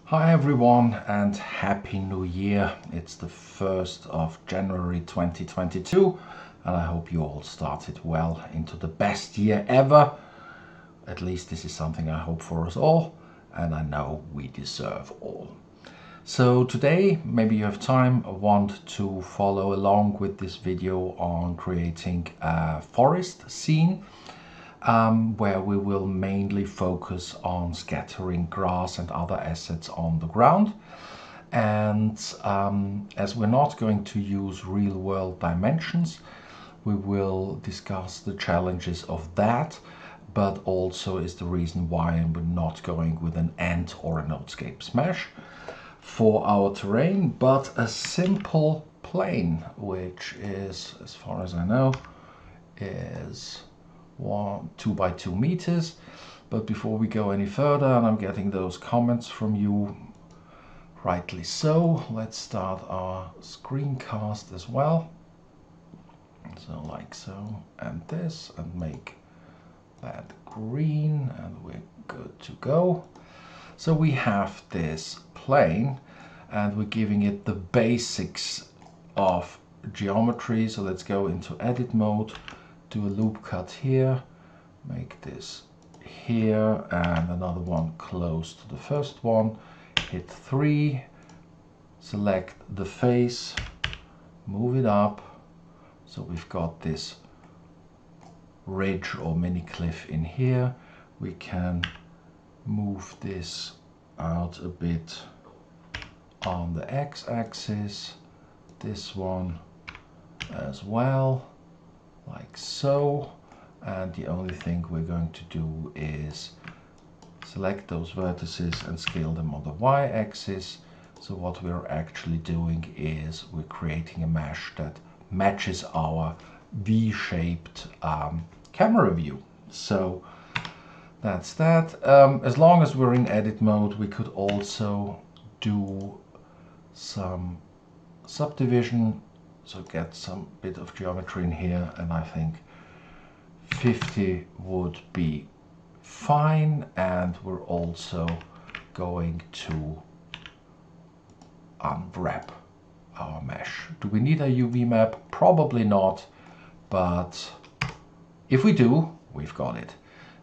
Hi everyone and Happy New Year. It's the 1st of January 2022 and I hope you all started well into the best year ever. At least this is something I hope for us all and I know we deserve all. So today, maybe you have time, I want to follow along with this video on creating a forest scene. Where we will mainly focus on scattering grass and other assets on the ground. And as we're not going to use real-world dimensions, we will discuss the challenges of that, but also is the reason why we're not going with an ant or a Nodescape smash for our terrain, but a simple plane, which is, as far as I know, is 2 by 2 meters. But before we go any further, and I'm getting those comments from you, rightly so, let's start our screencast as well. So like so, and this, and make that green, and we're good to go. So we have this plane and we're giving it the basics of geometry. So let's go into edit mode, do a loop cut here, make this here and another one close to the first one, hit 3, select the face, move it up, so we've got this ridge or mini cliff in here. We can move this out a bit on the x-axis, this one as well, like so, and the only thing we're going to do is select those vertices and scale them on the y-axis. So what we're actually doing is we're creating a mesh that matches our V-shaped camera view. So that's that. As long as we're in edit mode, we could also do some subdivision, so get some bit of geometry in here, and I think 50 would be fine. And we're also going to unwrap our mesh. Do we need a UV map? Probably not, but if we do, we've got it.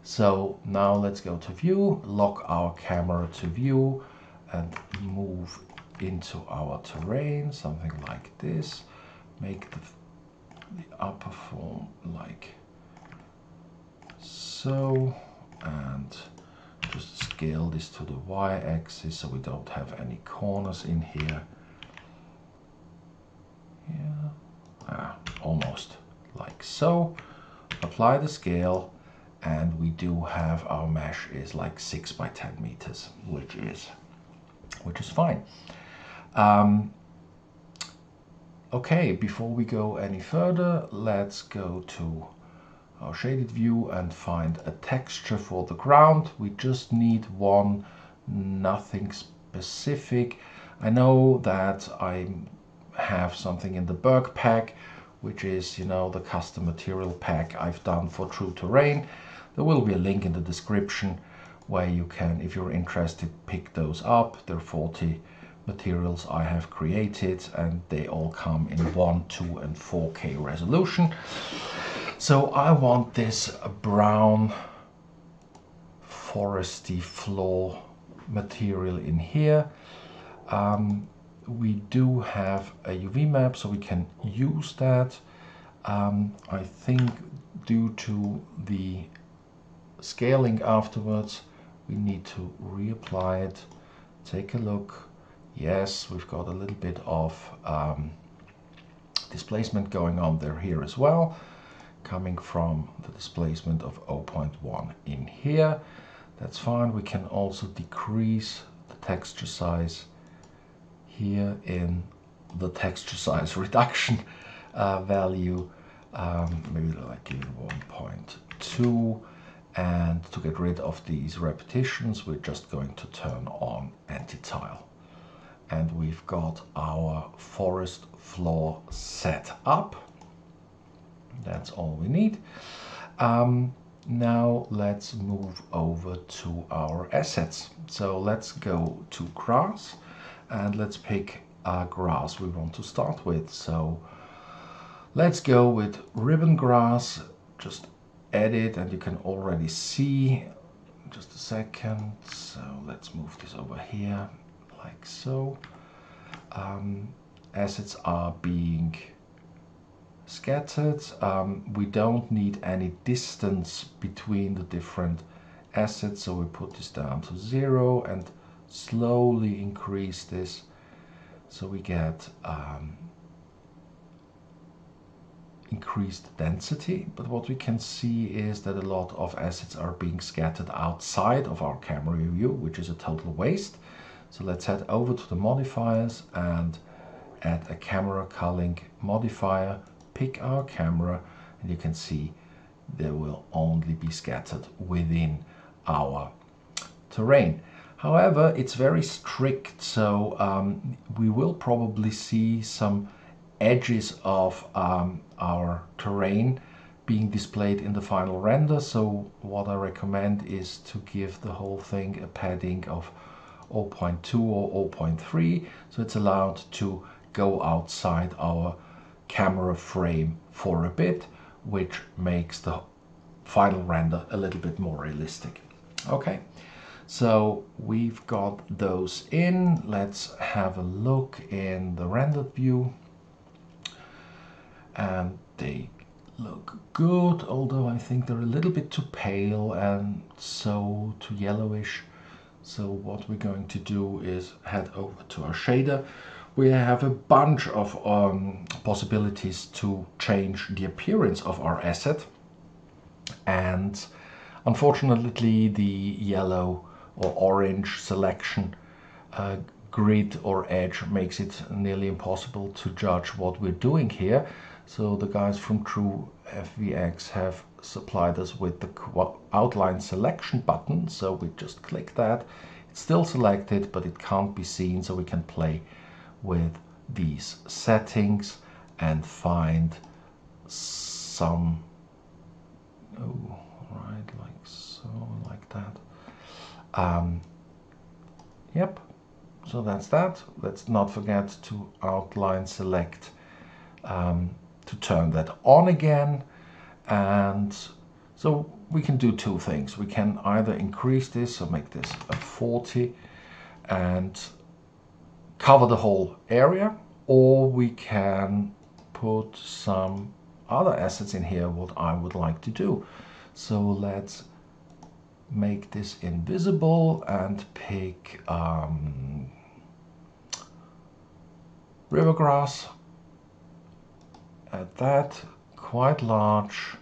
So now let's go to view, lock our camera to view and move into our terrain, something like this. Make the upper form like so, and just scale this to the y-axis so we don't have any corners in here. Yeah, almost like so. Apply the scale, and we do have our mesh is like 6 by 10 meters, which is fine. Okay, before we go any further, let's go to our shaded view and find a texture for the ground. We just need one, nothing specific. I know that I have something in the Berg pack, which is, you know, the custom material pack I've done for True Terrain. There will be a link in the description where you can, if you're interested, pick those up. There are 40 materials I have created and they all come in 1, 2 and 4K resolution. So I want this brown foresty floor material in here. We do have a UV map, so we can use that. I think due to the scaling afterwards, we need to reapply it. Take a look. Yes, we've got a little bit of displacement going on there here as well, coming from the displacement of 0.1 in here. That's fine. We can also decrease the texture size here in the texture size reduction value, maybe like 1.2. And to get rid of these repetitions, we're just going to turn on anti-tile. And we've got our forest floor set up. That's all we need. Now let's move over to our assets. So let's go to grass and let's pick a grass we want to start with. So let's go with ribbon grass, just edit, and you can already see, just a second, so let's move this over here, like so. Assets are being scattered. We don't need any distance between the different assets, so we put this down to 0 and slowly increase this so we get increased density. But what we can see is that a lot of assets are being scattered outside of our camera view, which is a total waste. So let's head over to the modifiers and add a camera culling modifier, pick our camera, and you can see they will only be scattered within our terrain. However, it's very strict, so we will probably see some edges of our terrain being displayed in the final render. So what I recommend is to give the whole thing a padding of 0.2 or 0.3, so it's allowed to go outside our camera frame for a bit, which makes the final render a little bit more realistic. Okay, so we've got those in. Let's have a look in the rendered view, and they look good, although I think they're a little bit too pale and so too yellowish. So what we're going to do is head over to our shader. We have a bunch of possibilities to change the appearance of our asset, and unfortunately the yellow or orange selection grid or edge makes it nearly impossible to judge what we're doing here. So the guys from True-Vfx have supplied us with the outline selection button, so we just click that. It's still selected, but it can't be seen, so we can play with these settings and find some, oh, right, like so, like that. Yep, so that's that. Let's not forget to outline select to turn that on again. And so we can do two things. We can either increase this, so make this a 40 and cover the whole area, or we can put some other assets in here, what I would like to do. So let's make this invisible and pick rivergrass. Add that, quite large,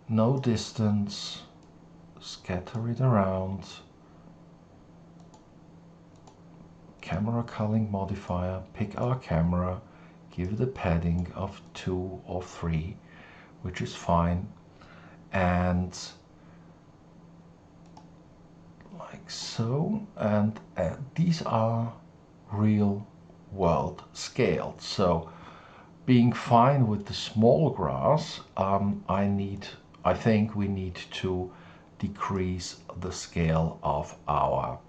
no distance, scatter it around. Camera culling modifier, pick our camera, give it a padding of 2 or 3, which is fine, and like so. And these are real world scaled, so being fine with the small grass, I think we need to decrease the scale of our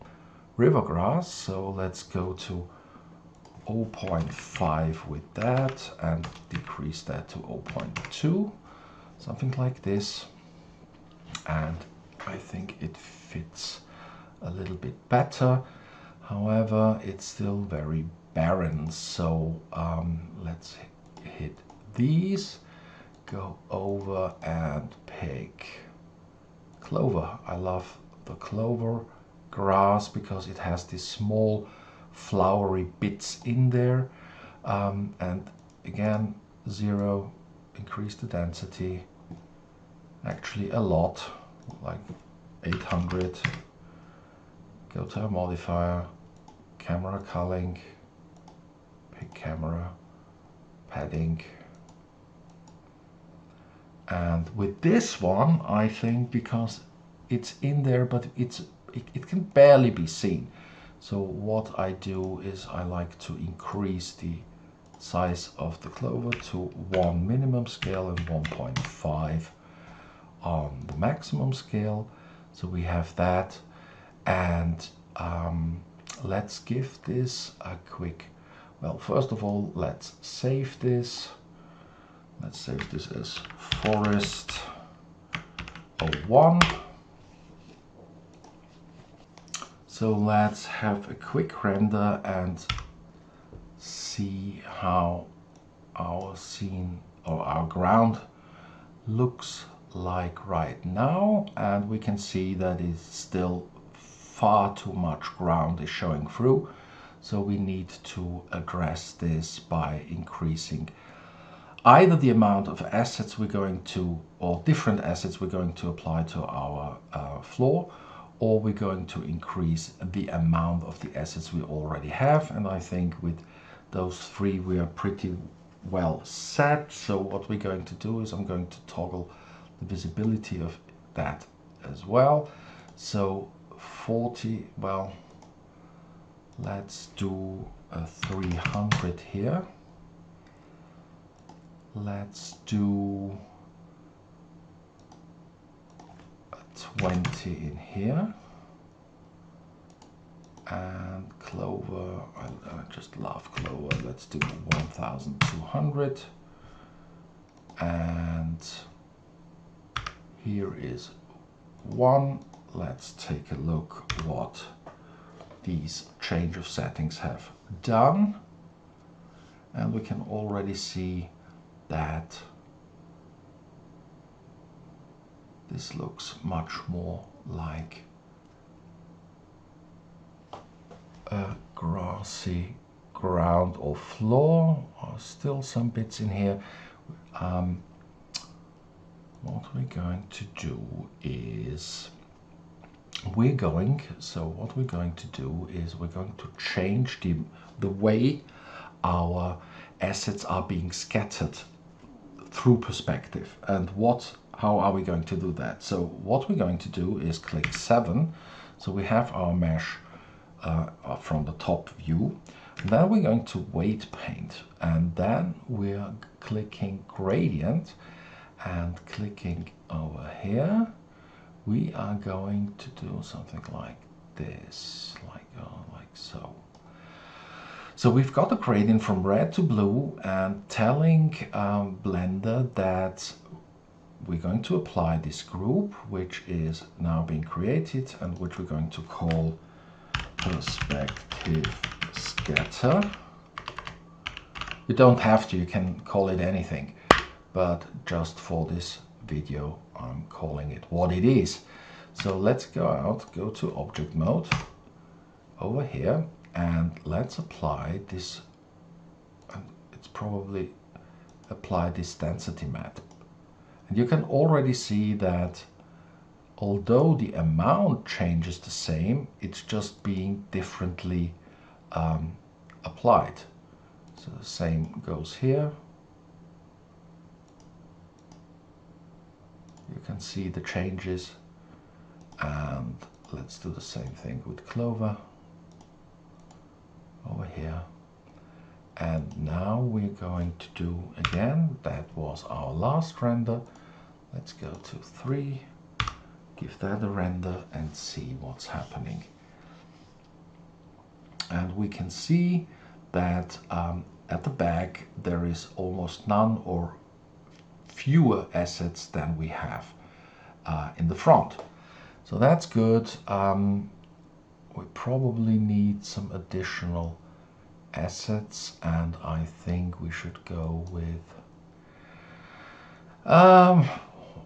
rivergrass. So let's go to 0.5 with that and decrease that to 0.2, something like this. And I think it fits a little bit better. However, it's still very barren. So let's hit these, go over and pick clover. I love the clover grass because it has these small flowery bits in there, and again 0, increase the density, actually a lot, like 800. Go to our modifier, camera culling, pick camera, padding. And with this one, I think, because it's in there, but it can barely be seen. So what I do is I like to increase the size of the clover to 1 minimum scale and 1.5 on the maximum scale. So we have that, and let's give this a quick, well, first of all, let's save this. Let's save this as Forest 01. So let's have a quick render and see how our scene or our ground looks like right now, and we can see that it's still far too much ground is showing through. So we need to address this by increasing either the amount of assets we're going to, or different assets we're going to apply to our floor, or we're going to increase the amount of the assets we already have. And I think with those three we are pretty well set. So what we're going to do is I'm going to toggle the visibility of that as well. So 40, well, let's do a 300 here. Let's do a 20 in here. And Clover, I just love Clover. Let's do 1200. And here is 1. Let's take a look what these change of settings have done. And we can already see that this looks much more like a grassy ground or floor. Still some bits in here. What we're going to do is we're going to change the way our assets are being scattered through perspective. And how are we going to do that? So what we're going to do is click 7. So we have our mesh from the top view. Then we're going to weight paint, and then we're clicking gradient, and clicking over here we are going to do something like this, like so. So we've got a gradient from red to blue, and telling Blender that we're going to apply this group, which is now being created and which we're going to call perspective scatter. You don't have to, you can call it anything, but just for this video I'm calling it what it is. So let's go to object mode over here, and let's apply this, and it's probably apply this density map. And you can already see that although the amount changes the same, it's just being differently applied. So the same goes here. You can see the changes, and let's do the same thing with Clover over here. And now we're going to do again, that was our last render. Let's go to 3, give that a render and see what's happening. And we can see that at the back there is almost none or fewer assets than we have in the front. So that's good. We probably need some additional assets, and I think we should go with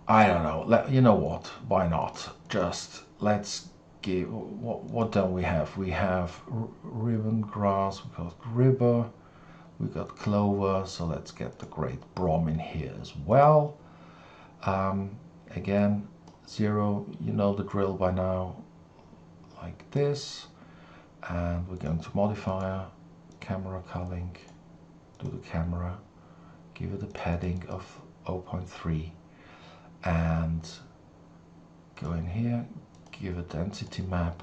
I don't know, you know what, why not, just let's give, what do we have? We have ribbon grass, we got river, we got Clover, so let's get the great Brom in here as well. Again, 0, you know the drill by now, like this. And we're going to modifier, camera culling, do the camera, give it a padding of 0.3, and go in here, give a density map,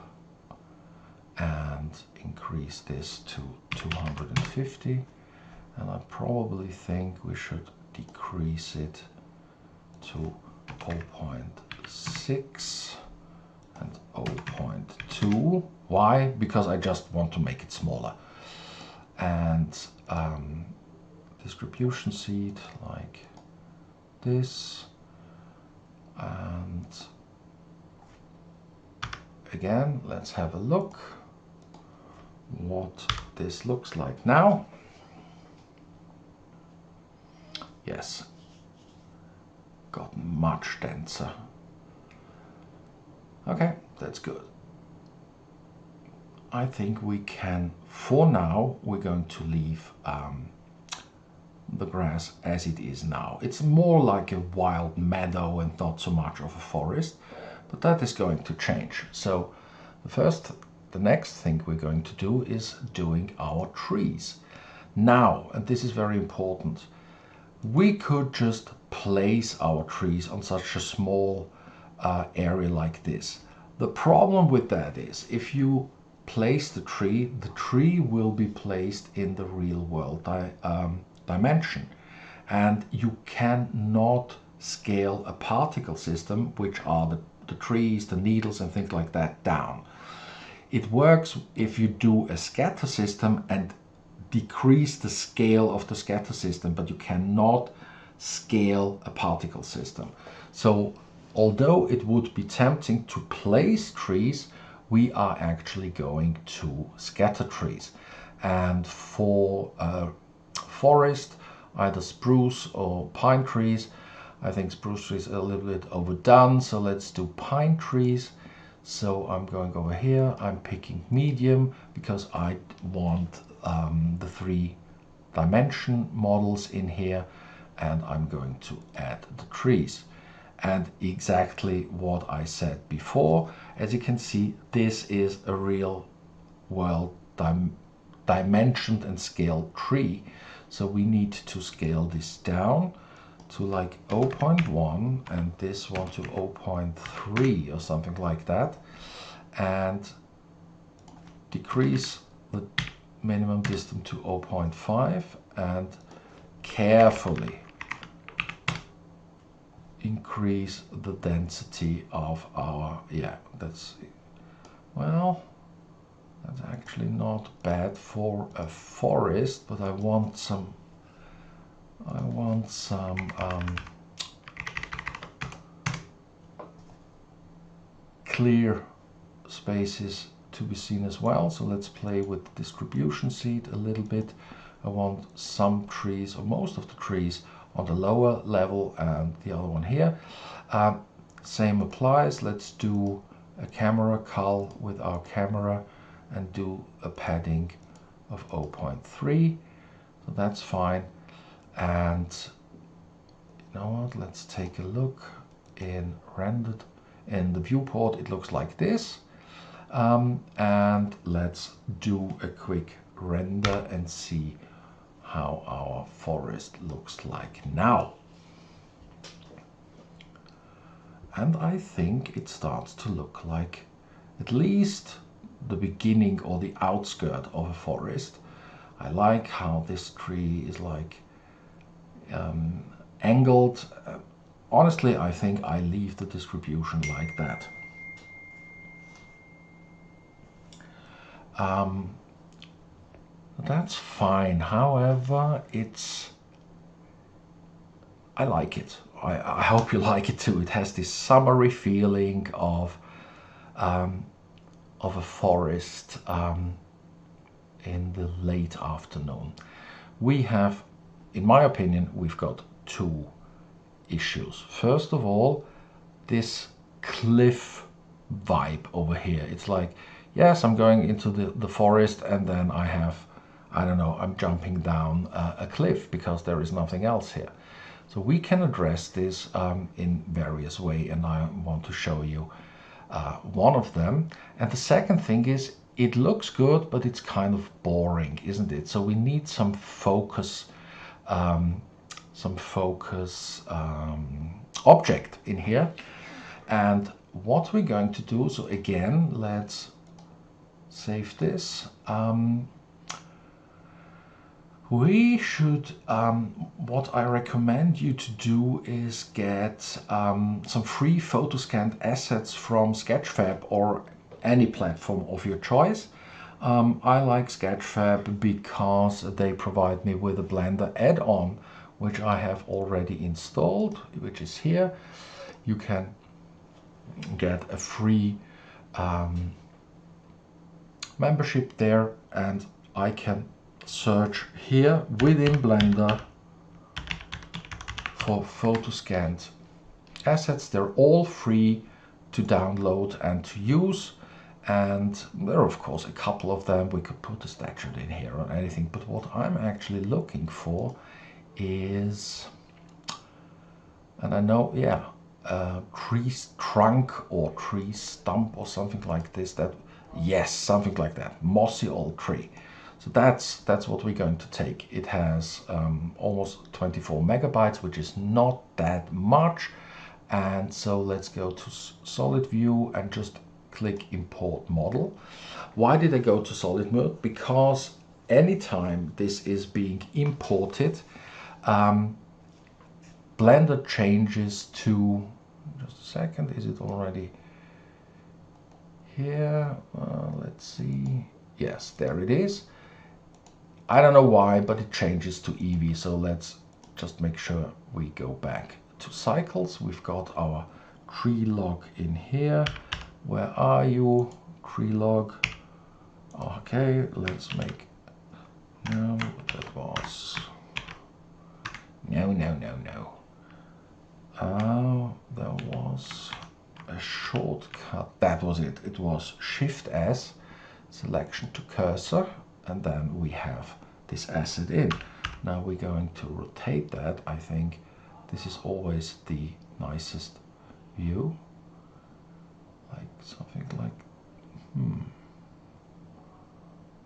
and increase this to 250. And I probably think we should decrease it to 0.6 and 0.2. Why? Because I just want to make it smaller. And distribution seed like this. And again, let's have a look what this looks like now. Yes, got much denser. Okay, that's good. I think we can, for now, we're going to leave the grass as it is now. It's more like a wild meadow and not so much of a forest, but that is going to change. So the next thing we're going to do is doing our trees. Now, and this is very important, we could just place our trees on such a small area like this. The problem with that is if you place the tree will be placed in the real world dimension, and you cannot scale a particle system, which are the trees, the needles and things like that, down. It works if you do a scatter system and decrease the scale of the scatter system, but you cannot scale a particle system. So although it would be tempting to place trees, we are actually going to scatter trees. And for forest, either spruce or pine trees, I think spruce trees are a little bit overdone, so let's do pine trees. So I'm going over here, I'm picking medium because I want the 3-dimension models in here, and I'm going to add the trees. And exactly what I said before, as you can see, this is a real world dimensioned and scaled tree. So we need to scale this down to like 0.1 and this one to 0.3 or something like that, and decrease the minimum distance to 0.5 and carefully increase the density of our, that's actually not bad for a forest, but I want some clear spaces to be seen as well. So let's play with the distribution seed a little bit. I want some trees, or most of the trees, on the lower level and the other one here. Same applies. Let's do a camera cull with our camera and do a padding of 0.3. So that's fine. And you know what, let's take a look in rendered. In the viewport it looks like this, and let's do a quick render and see how our forest looks like now. And I think it starts to look like at least the beginning or the outskirt of a forest. I like how this tree is like angled. Honestly, I think I leave the distribution like that. That's fine. However, I like it. I hope you like it too. It has this summery feeling of a forest in the late afternoon. We have, in my opinion, we've got 2 issues. First of all, this cliff vibe over here. It's like, yes, I'm going into the forest, and then I don't know, I'm jumping down a cliff because there is nothing else here. So we can address this in various ways, and I want to show you one of them. And the second thing is, it looks good, but it's kind of boring, isn't it? So we need some focus object in here. And what we're going to do, so again, let's save this. We should, what I recommend you to do is get some free photo scanned assets from Sketchfab or any platform of your choice. I like Sketchfab because they provide me with a Blender add-on, which I have already installed, which is here. You can get a free membership there, and I can search here within Blender for photo scanned assets. They're all free to download and to use, and there are of course a couple of them. We could put a statue in here or anything, but what I'm actually looking for is, and I know, yeah, tree trunk or tree stump or something like this. That, yes, something like that, mossy old tree. So that's what we're going to take. It has almost 24 megabytes, which is not that much. And so let's go to solid view and just click import model. Why did I go to solid mode? Because anytime this is being imported, Blender changes to, just a second, is it already here? Let's see. Yes, there it is. I don't know why, but it changes to Eevee. So let's just make sure we go back to cycles. We've got our tree log in here. Where are you, tree log? Okay, let's make, no, that was, no. There was a shortcut. That was it. It was Shift S, selection to cursor, and then we have this asset in. Now we're going to rotate that. I think this is always the nicest view. Like something like,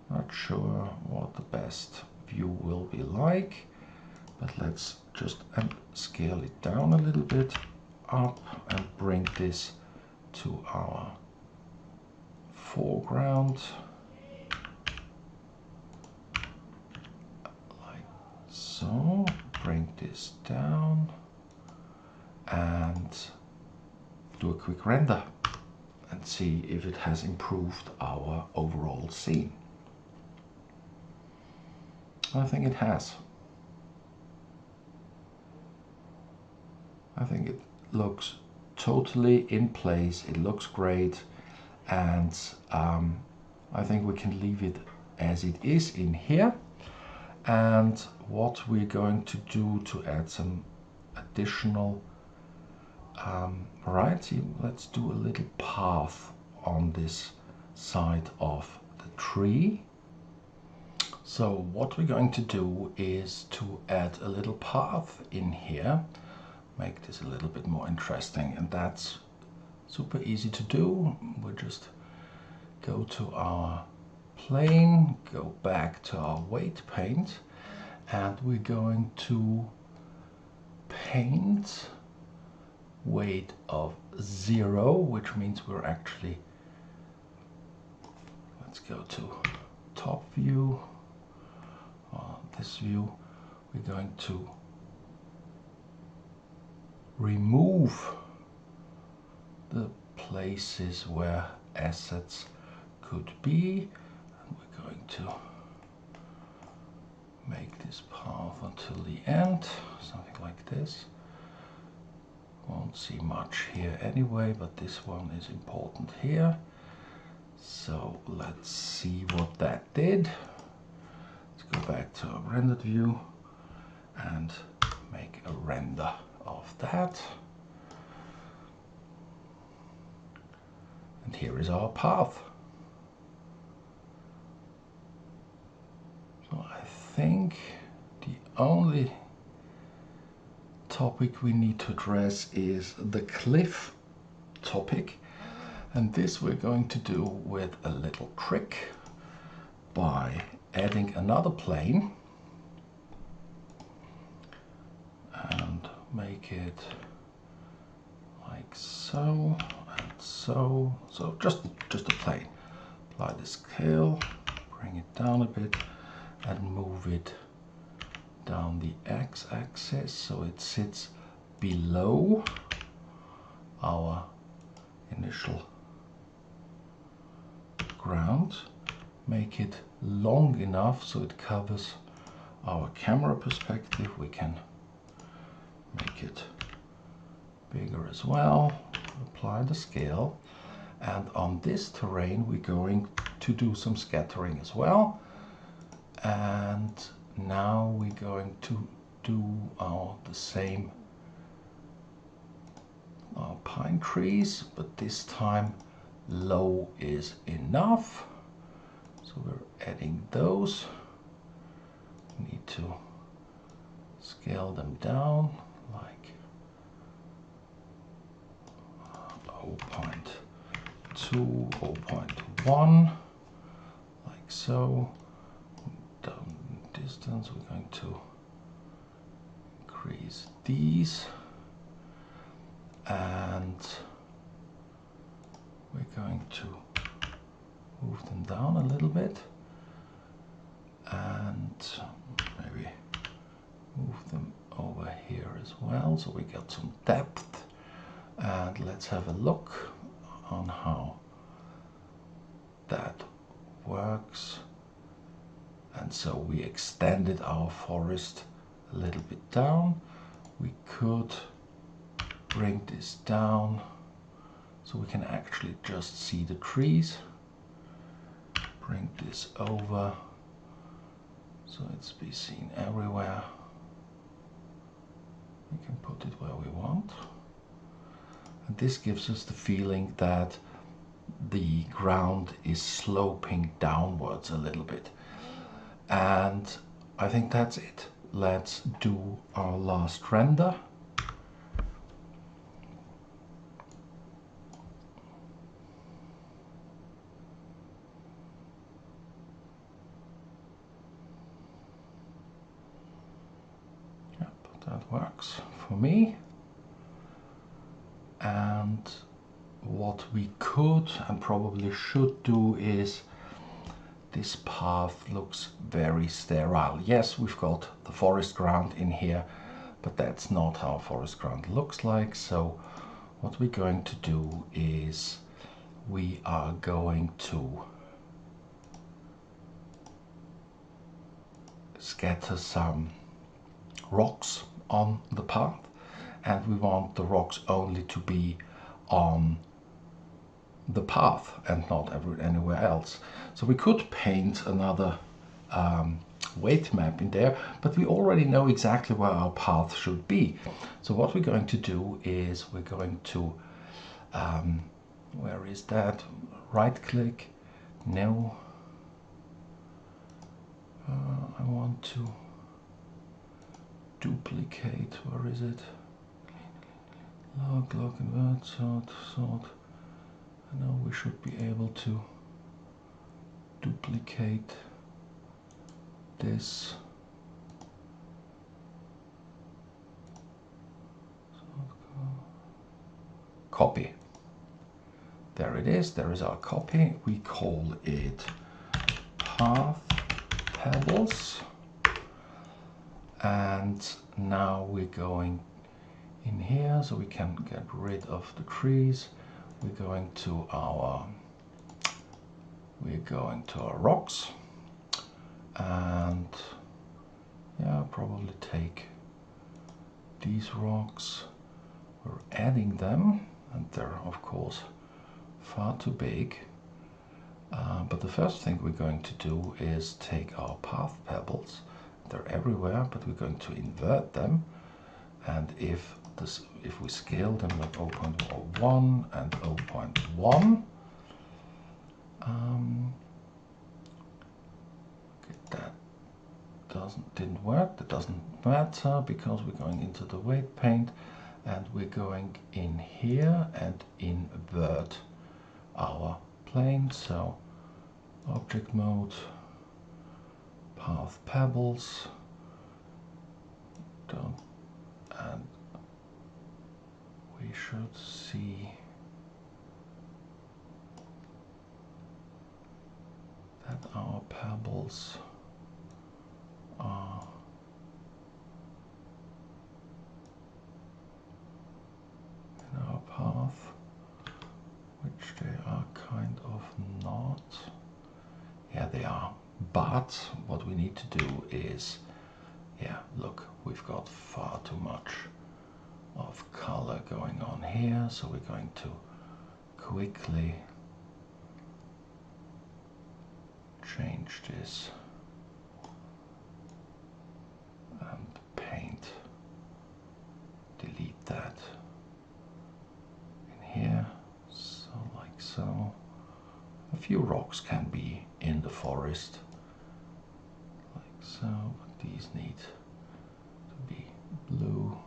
not sure what the best view will be like, but let's just scale it down a little bit up and bring this to our foreground. So bring this down and do a quick render and see if it has improved our overall scene. I think it has. I think it looks totally in place. It looks great, and I think we can leave it as it is in here. And what we're going to do to add some additional variety, let's do a little path on this side of the tree. So what we're going to do is to add a little path in here, make this a little bit more interesting, and that's super easy to do. We just go to our plane, go back to our weight paint, and we're going to paint weight of 0, which means we're actually, let's go to top view, this view, we're going to remove the places where assets could be, and we're going to make this path until the end, something like this. Won't see much here anyway, but this one is important here. So let's see what that did. Let's go back to our rendered view and make a render of that. And here is our path. So I think the only topic we need to address is the cliff topic, and this we're going to do with a little trick by adding another plane and make it like so and so. So just a plane. Apply the scale, bring it down a bit and move it down the x-axis so it sits below our initial ground. Make it long enough so it covers our camera perspective. We can make it bigger as well. Apply the scale, and on this terrain we're going to do some scattering as well. And now we're going to do the same pine trees, but this time low is enough. So we're adding those. We need to scale them down like 0.2, 0.1, like so. Down distance, we're going to increase these, and we're going to move them down a little bit, and maybe move them over here as well so we get some depth. And let's have a look on how that works. And so we extended our forest a little bit down. We could bring this down so we can actually just see the trees. Bring this over so it's be seen everywhere. We can put it where we want. And this gives us the feeling that the ground is sloping downwards a little bit. And I think that's it. Let's do our last render. Yep, that works for me. And what we could and probably should do is, this path looks very sterile. Yes, we've got the forest ground in here, but that's not how forest ground looks like. So what we're going to do is we are going to scatter some rocks on the path, and we want the rocks only to be on the path and not anywhere else. So we could paint another weight map in there, but we already know exactly where our path should be. So what we're going to do is we're going to, where is that? Right click, no. I want to duplicate, where is it? Log, invert, sort. Now we should be able to duplicate this. Copy. There it is. There is our copy. We call it path pebbles. And now we're going in here so we can get rid of the trees. We're going to our rocks, and yeah, probably take these rocks. We're adding them, and they're of course far too big. But the first thing we're going to do is take our path pebbles. They're everywhere, but we're going to invert them. And if we scale them like 0.01 and 0.1, okay, that didn't work. That doesn't matter because we're going into the weight paint, and we're going in here and invert our plane. So object mode, path pebbles, and we should see that our pebbles are But what we need to do is, yeah, look, we've got far too much of color going on here, so we're going to quickly change this and paint, delete that in here, so like so. A few rocks can be in the forest, like so, but these need to be blue.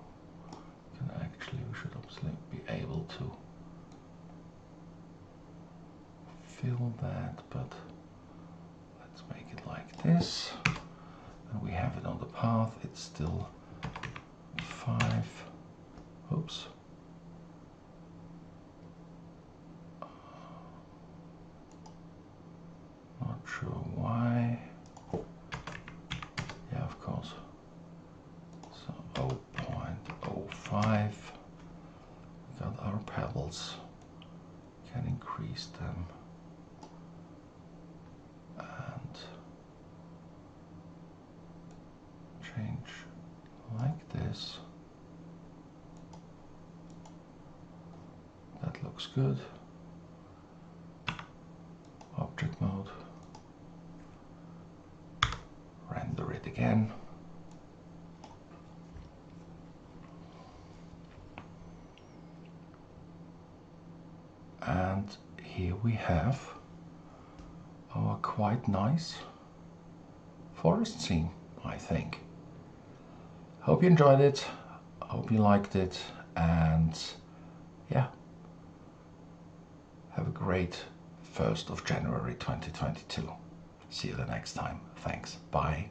We should obviously be able to fill that, but let's make it like this. And we have it on the path. It's still 5. Oops. Not sure why. Yeah, of course. So 0.05. We got our pebbles. Can increase them. And change like this. That looks good. Object mode. Render it again. And here we have our quite nice forest scene, I think. Hope you enjoyed it, hope you liked it, and yeah, have a great 1st of January 2022. See you the next time. Thanks. Bye.